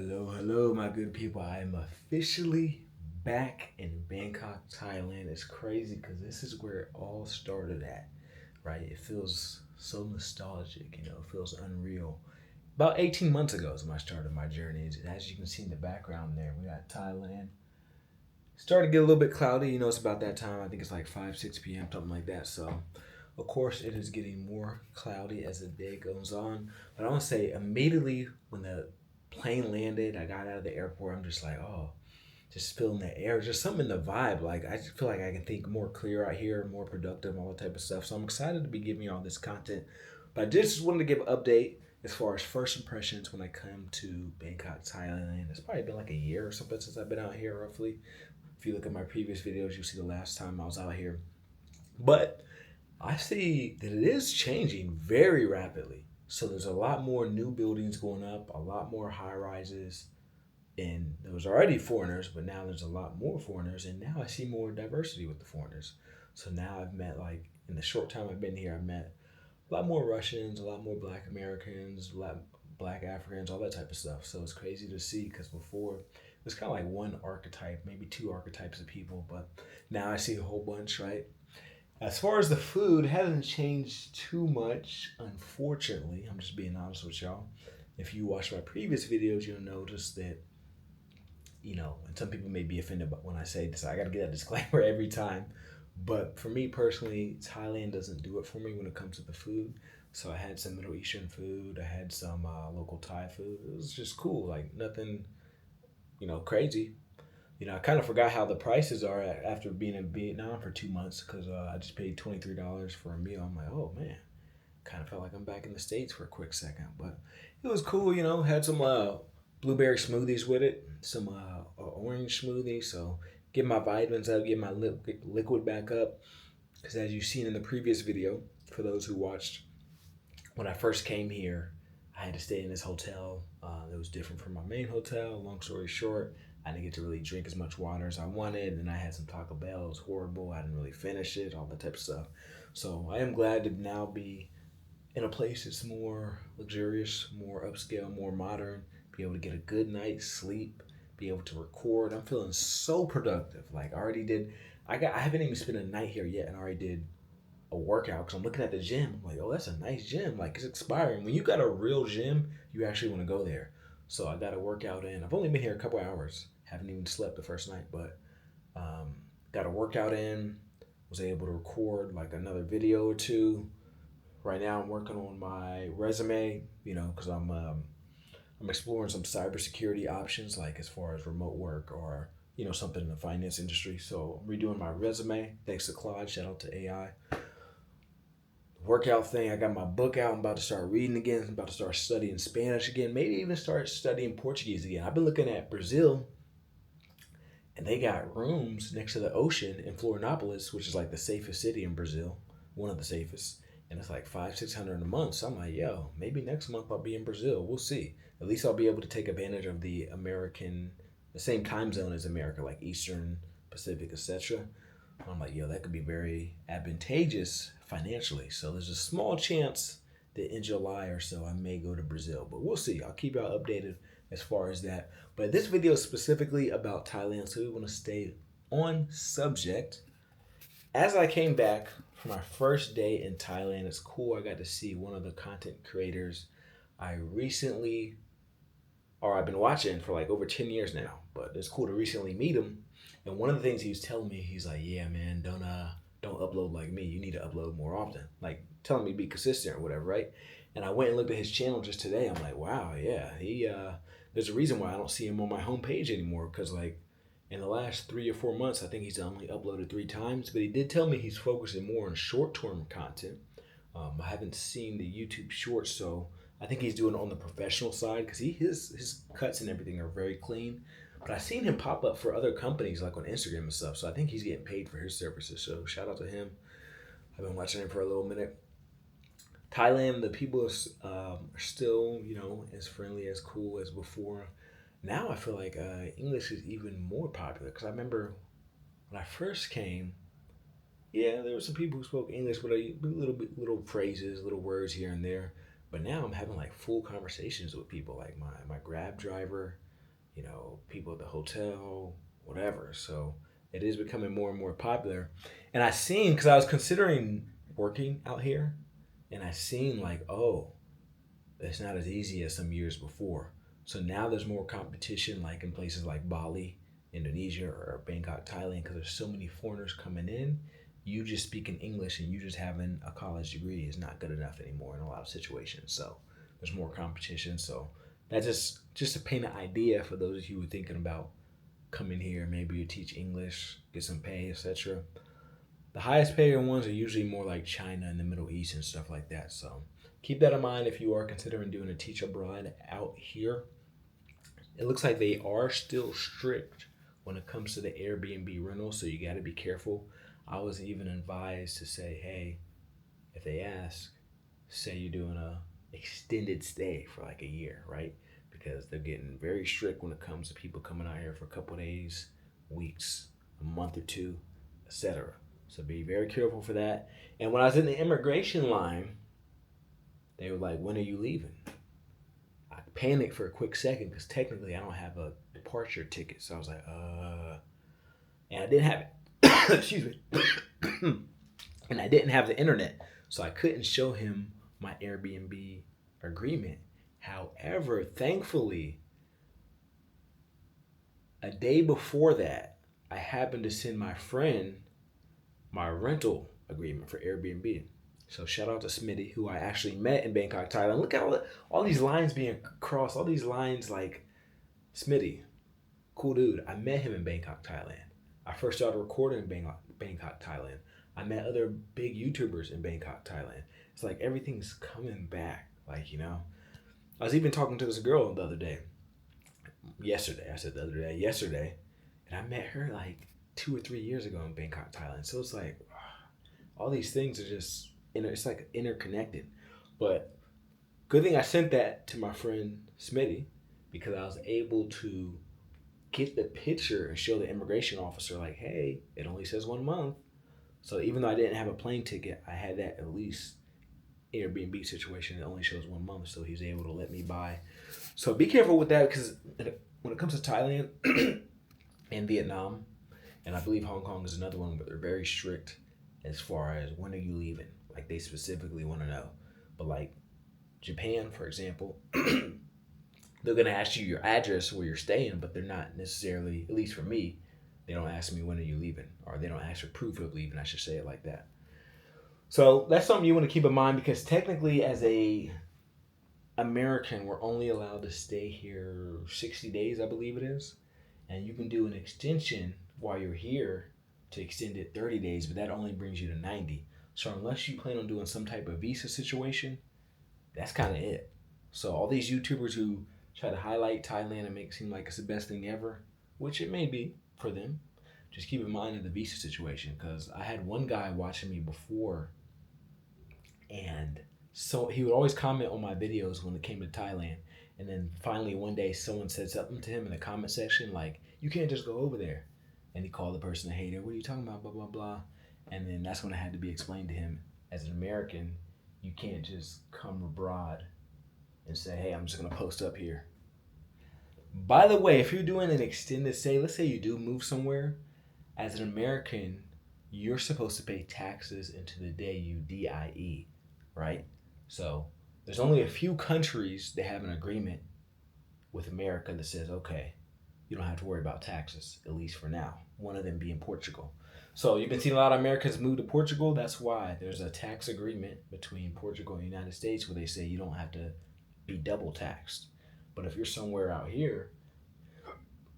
Hello, my good people. I am officially back in Bangkok, Thailand. It's crazy because this is where it all started at, right? It feels so nostalgic, it feels unreal. About 18 months ago is when I started my journey. As you can see in the background there, we got Thailand. Started to get a little bit cloudy, it's about that time. I think it's like 5, 6 p.m., something like that. So, of course, it is getting more cloudy as the day goes on. But I want to say immediately when the plane landed, I got out of the airport, I'm just like, oh, just feeling the air, just something in the vibe. Like, I just feel like I can think more clear out here, more productive, all that type of stuff. So I'm excited to be giving you all this content. But I just wanted to give an update as far as first impressions when I come to Bangkok, Thailand. It's probably been like a year or something since I've been out here, roughly. If you look at my previous videos, you'll see the last time I was out here. But I see that it is changing very rapidly. So there's a lot more new buildings going up, a lot more high rises, and there was already foreigners, but now there's a lot more foreigners, and now I see more diversity with the foreigners. So now I've met, like, in the short time I've been here, I've met a lot more Russians, a lot more Black Americans, a lot Black Africans, all that type of stuff. So it's crazy to see because before it was kind of like one archetype, maybe two archetypes of people, but now I see a whole bunch, right? As far as the food, it hasn't changed too much, unfortunately. I'm just being honest with y'all. If you watch my previous videos, you'll notice that, and some people may be offended when I say this. I got to get that disclaimer every time. But for me personally, Thailand doesn't do it for me when it comes to the food. So I had some Middle Eastern food. I had some local Thai food. It was just cool, like nothing, crazy. I kind of forgot how the prices are after being in Vietnam for 2 months because I just paid $23 for a meal. I'm like, oh man, kind of felt like I'm back in the States for a quick second. But it was cool, had some blueberry smoothies with it, some orange smoothies. So get my vitamins up, get my liquid back up. Because as you've seen in the previous video, for those who watched, when I first came here, I had to stay in this hotel that was different from my main hotel. Long story short, I didn't get to really drink as much water as I wanted, and I had some Taco Bell. It was horrible. I didn't really finish it, all that type of stuff. So I am glad to now be in a place that's more luxurious, more upscale, more modern, be able to get a good night's sleep, be able to record. I'm feeling so productive. Like I already did, I haven't even spent a night here yet, and I already did a workout because I'm looking at the gym. I'm like, oh, that's a nice gym. Like it's expiring. When you got a real gym, you actually want to go there. So I got a workout in. I've only been here a couple hours. Haven't even slept the first night, but got a workout in. Was able to record like another video or two. Right now, I'm working on my resume. Because I'm exploring some cybersecurity options, like as far as remote work or something in the finance industry. So I'm redoing my resume. Thanks to Claude. Shout out to AI. Workout thing. I got my book out. I'm about to start reading again. I'm about to start studying Spanish again. Maybe even start studying Portuguese again. I've been looking at Brazil, and they got rooms next to the ocean in Florianopolis, which is like the safest city in Brazil, one of the safest. And it's like 500-600 a month. So I'm like, yo, maybe next month I'll be in Brazil. We'll see. At least I'll be able to take advantage of the same time zone as America, like Eastern, Pacific, etc. I'm like, yo, that could be very advantageous financially. So there's a small chance that in July or so I may go to Brazil, but we'll see. I'll keep y'all updated as far as that. But this video is specifically about Thailand, so we want to stay on subject. As I came back for my first day in Thailand, it's cool. I got to see one of the content creators I recently, or I've been watching for like over 10 years now, but it's cool to recently meet him. And one of the things he was telling me, he's like, yeah, man, don't upload like me. You need to upload more often. Like telling me to be consistent or whatever, right? And I went and looked at his channel just today. I'm like, wow, yeah, there's a reason why I don't see him on my homepage anymore because like in the last 3 or 4 months, I think he's only uploaded 3 times. But he did tell me he's focusing more on short-term content. I haven't seen the YouTube shorts, so I think he's doing it on the professional side because his cuts and everything are very clean. But I've seen him pop up for other companies like on Instagram and stuff, so I think he's getting paid for his services. So shout out to him. I've been watching him for a little minute. Thailand, the people are still, as friendly, as cool as before. Now I feel like English is even more popular because I remember when I first came, yeah, there were some people who spoke English with a little phrases, little words here and there. But now I'm having like full conversations with people, like my Grab driver. people at the hotel, whatever. So it is becoming more and more popular. And I seen, because I was considering working out here, and I seen like, oh, it's not as easy as some years before. So now there's more competition, like in places like Bali, Indonesia, or Bangkok, Thailand, because there's so many foreigners coming in. You just speaking English and you just having a college degree is not good enough anymore in a lot of situations. So there's more competition. So that's just to paint an idea for those of you who are thinking about coming here. Maybe you teach English, get some pay, etc. The highest paying ones are usually more like China and the Middle East and stuff like that. So keep that in mind if you are considering doing a teach abroad out here. It looks like they are still strict when it comes to the Airbnb rental, so you got to be careful. I was even advised to say, hey, if they ask, say you're doing a extended stay for like a year, right? Because they're getting very strict when it comes to people coming out here for a couple of days, weeks, a month or two, etc. So be very careful for that. And when I was in the immigration line, they were like, when are you leaving? I panicked for a quick second because technically I don't have a departure ticket. So I was like, and I didn't have it. Excuse me. And I didn't have the internet. So I couldn't show him my Airbnb agreement. However, thankfully, a day before that, I happened to send my friend my rental agreement for Airbnb. So shout out to Smitty, who I actually met in Bangkok, Thailand. Look at all these lines being crossed, all these lines like Smitty, cool dude. I met him in Bangkok, Thailand. I first started recording in Bangkok, Thailand. I met other big YouTubers in Bangkok, Thailand. It's like everything's coming back. Like, I was even talking to this girl the other day. Yesterday. I said the other day. Yesterday. And I met her like 2 or 3 years ago in Bangkok, Thailand. So it's like all these things are just, it's like interconnected. But good thing I sent that to my friend Smitty because I was able to get the picture and show the immigration officer like, hey, it only says 1 month. So even though I didn't have a plane ticket, I had that at least Airbnb situation that only shows 1 month. So he's able to let me buy. So be careful with that because when it comes to Thailand and Vietnam, and I believe Hong Kong is another one, but they're very strict as far as when are you leaving. Like they specifically want to know. But like Japan, for example, they're going to ask you your address where you're staying, but they're not necessarily, at least for me, they don't ask me when are you leaving, or they don't ask for proof of leaving. I should say it like that. So that's something you want to keep in mind because technically as a American, we're only allowed to stay here 60 days, I believe it is. And you can do an extension while you're here to extend it 30 days, but that only brings you to 90. So unless you plan on doing some type of visa situation, that's kind of it. So all these YouTubers who try to highlight Thailand and make it seem like it's the best thing ever, which it may be for them, just keep in mind of the visa situation because I had one guy watching me before and so he would always comment on my videos when it came to Thailand. And then finally one day someone said something to him in the comment section like, you can't just go over there. And he called the person a hater. What are you talking about? Blah, blah, blah. And then that's when it had to be explained to him as an American, you can't just come abroad and say, hey, I'm just going to post up here. By the way, if you're doing an extended stay, let's say you do move somewhere, as an American, you're supposed to pay taxes into the day you DIE, right? So there's only a few countries that have an agreement with America that says, okay, you don't have to worry about taxes, at least for now. One of them being Portugal. So you've been seeing a lot of Americans move to Portugal. That's why there's a tax agreement between Portugal and the United States where they say you don't have to be double taxed. But if you're somewhere out here,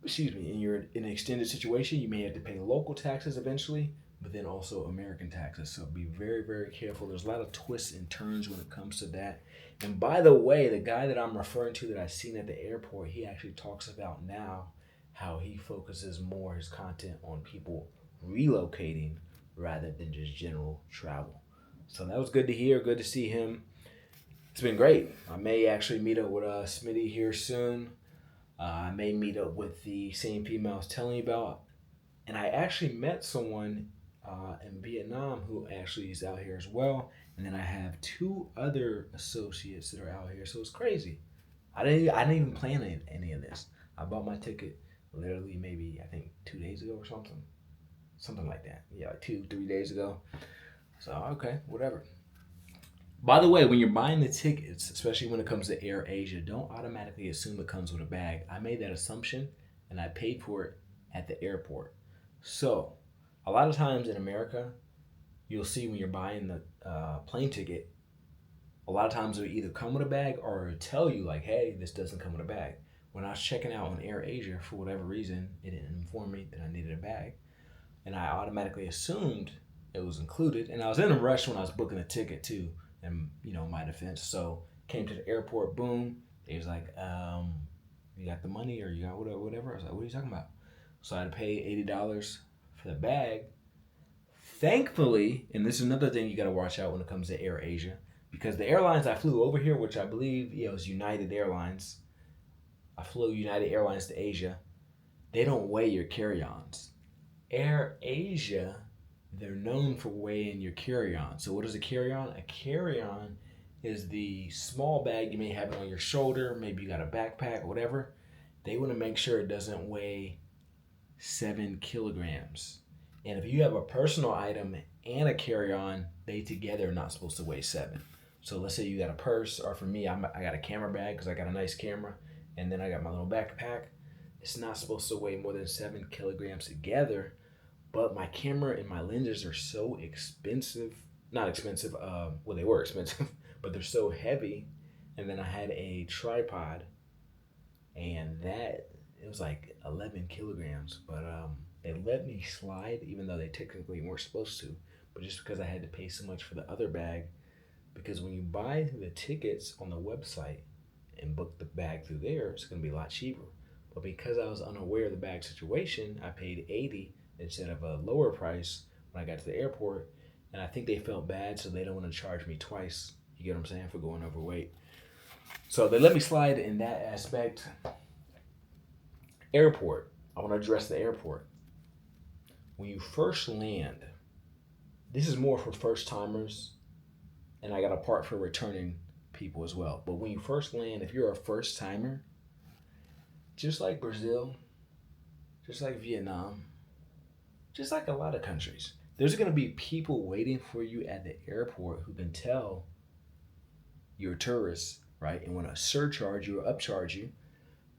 and you're in an extended situation, you may have to pay local taxes eventually, but then also American taxes. So be very, very careful. There's a lot of twists and turns when it comes to that. And by the way, the guy that I'm referring to that I seen at the airport, he actually talks about now how he focuses more his content on people relocating rather than just general travel. So that was good to hear, good to see him. It's been great. I may actually meet up with Smitty here soon. I may meet up with the same female I was telling you about. And I actually met someone in Vietnam who actually is out here as well. And then I have 2 other associates that are out here. So it's crazy. I didn't even plan any of this. I bought my ticket literally maybe I think 2 days ago or something like that. Yeah, like 2, 3 days ago. So okay, whatever. By the way, when you're buying the tickets, especially when it comes to Air Asia, don't automatically assume it comes with a bag. I made that assumption and I paid for it at the airport. So, a lot of times in America, you'll see when you're buying the plane ticket, a lot of times it'll either come with a bag or it'll tell you, like, hey, this doesn't come with a bag. When I was checking out on Air Asia, for whatever reason, it didn't inform me that I needed a bag. And I automatically assumed it was included. And I was in a rush when I was booking a ticket too, and my defense. So came to the airport, boom. He was like, "You got the money, or you got whatever?" I was like, "What are you talking about?" So I had to pay $80 for the bag. Thankfully, and this is another thing you got to watch out when it comes to Air Asia, because the airlines I flew over here, which I believe was United Airlines. I flew United Airlines to Asia. They don't weigh your carry-ons. Air Asia, they're known for weighing your carry-on. So what is a carry-on? A carry-on is the small bag you may have it on your shoulder. Maybe you got a backpack, whatever. They want to make sure it doesn't weigh 7 kilograms. And if you have a personal item and a carry-on, they together are not supposed to weigh 7. So let's say you got a purse, or for me, I got a camera bag because I got a nice camera, and then I got my little backpack. It's not supposed to weigh more than 7 kilograms together, but my camera and my lenses are so expensive. Not expensive, well, they were expensive, but they're so heavy. And then I had a tripod, and it was like 11 kilograms, but they let me slide, even though they technically weren't supposed to. But just because I had to pay so much for the other bag, because when you buy the tickets on the website and book the bag through there, it's going to be a lot cheaper. But because I was unaware of the bag situation, I paid 80 instead of a lower price when I got to the airport. And I think they felt bad, so they don't want to charge me twice. You get what I'm saying? For going overweight. So they let me slide in that aspect. Airport. I want to address the airport. When you first land, this is more for first timers, and I got a part for returning people as well. But when you first land, if you're a first timer, just like Brazil, just like Vietnam, just like a lot of countries, there's going to be people waiting for you at the airport who can tell you're a tourist, right? And want to surcharge you or upcharge you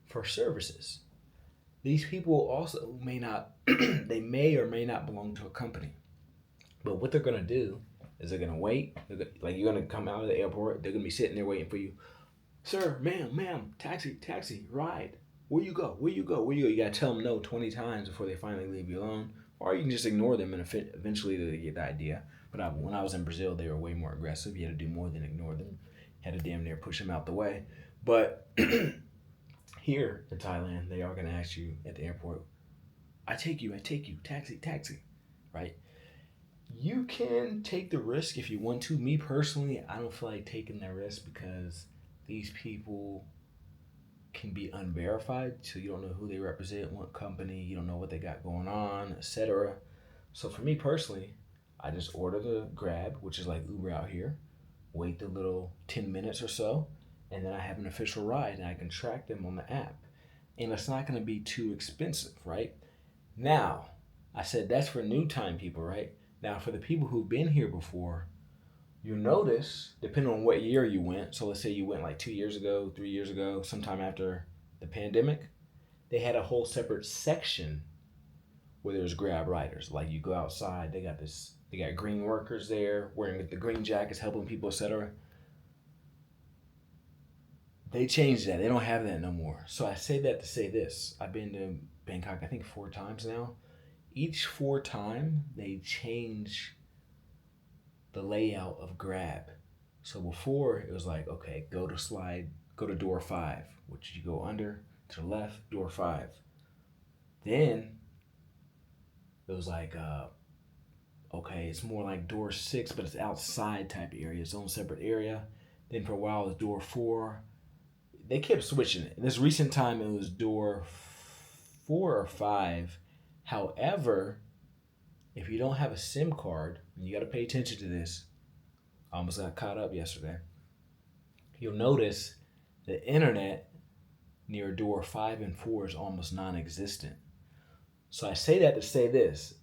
for services. These people also may not, they may or may not belong to a company. But what they're going to do is they're going to wait. Like you're going to come out of the airport, they're going to be sitting there waiting for you. Sir, ma'am, taxi, ride. Where you go? You got to tell them no 20 times before they finally leave you alone. Or you can just ignore them and eventually they get the idea. But when I was in Brazil, they were way more aggressive. You had to do more than ignore them. Had to damn near push them out the way. But here in Thailand, they are going to ask you at the airport, I take you, taxi, right? You can take the risk if you want to. Me personally, I don't feel like taking that risk because these people can be unverified, so you don't know who they represent, what company, you don't know what they got going on, etc. So for me personally, I just order the Grab, which is like Uber out here, wait the little 10 minutes or so, and then I have an official ride and I can track them on the app. And it's not going to be too expensive, right? Now, I said that's for new time people, right? Now, for the people who've been here before, you'll notice, depending on what year you went, so let's say you went like 2 years ago, 3 years ago, sometime after the pandemic, they had a whole separate section where there's Grab riders. Like you go outside, they got green workers there wearing the green jackets, helping people, etc. They changed that. They don't have that no more. So I say that to say this. I've been to Bangkok, I think 4 times now. Each 4 time, they change the layout of Grab. So before, it was like, okay, go to door 5, which you go under, to the left, door 5. Then, it was like, okay, it's more like door 6, but it's outside type area, its own separate area. Then for a while, it was door 4. They kept switching it. This recent time, it was door 4 or 5. However, if you don't have a SIM card, and you got to pay attention to this, I almost got caught up yesterday. You'll notice the internet near door 5 and 4 is almost non-existent. So I say that to say this.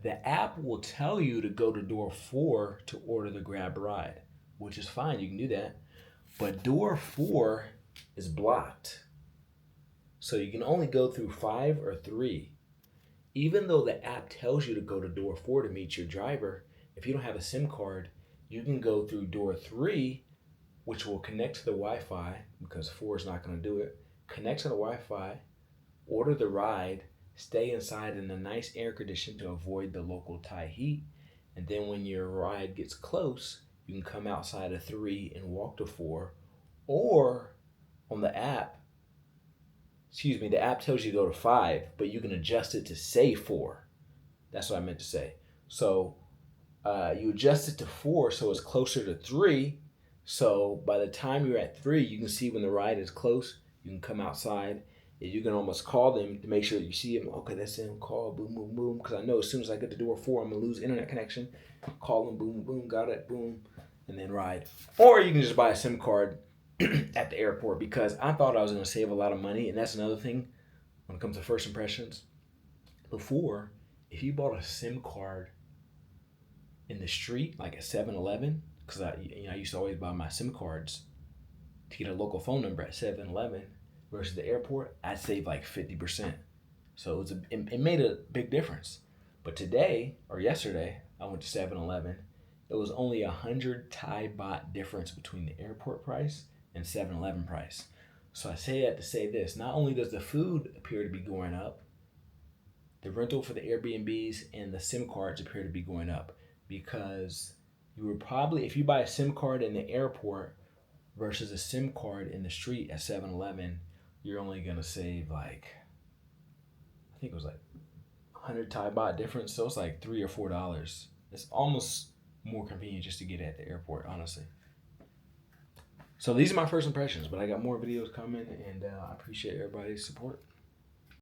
The app will tell you to go to door 4 to order the grab ride, which is fine. You can do that. But door 4 is blocked. So you can only go through 5 or 3. Even though the app tells you to go to door 4 to meet your driver, if you don't have a SIM card, you can go through door 3, which will connect to the Wi-Fi because 4 is not going to do it. Connect to the Wi-Fi, order the ride, stay inside in a nice air condition to avoid the local Thai heat, and then when your ride gets close, you can come outside of 3 and walk to 4, or on the app, the app tells you to go to 5, but you can adjust it to say 4. That's what I meant to say. So you adjust it to 4 so it's closer to 3. So by the time you're at 3, you can see when the ride is close. You can come outside. And you can almost call them to make sure that you see them. Okay, that's him. Call, boom, boom, boom. Because I know as soon as I get to door 4, I'm going to lose internet connection. Call them, boom, boom, got it, boom, and then ride. Or you can just buy a SIM card at the airport, because I thought I was going to save a lot of money. And that's another thing when it comes to first impressions. Before, if you bought a SIM card in the street, like at 7-Eleven, because I used to always buy my SIM cards to get a local phone number at 7-Eleven versus the airport, I'd save like 50%. So it made a big difference. But today, or yesterday, I went to 7-Eleven. It was only 100 Thai baht difference between the airport price and 7-Eleven price. So I say that to say this. Not only does the food appear to be going up, the rental for the Airbnbs and the SIM cards appear to be going up, because you would probably, if you buy a SIM card in the airport versus a SIM card in the street at 7-Eleven, you're only going to save like, I think it was like 100 Thai baht difference. So it's like $3 or $4. It's almost more convenient just to get it at the airport, honestly. So these are my first impressions, but I got more videos coming, and I appreciate everybody's support.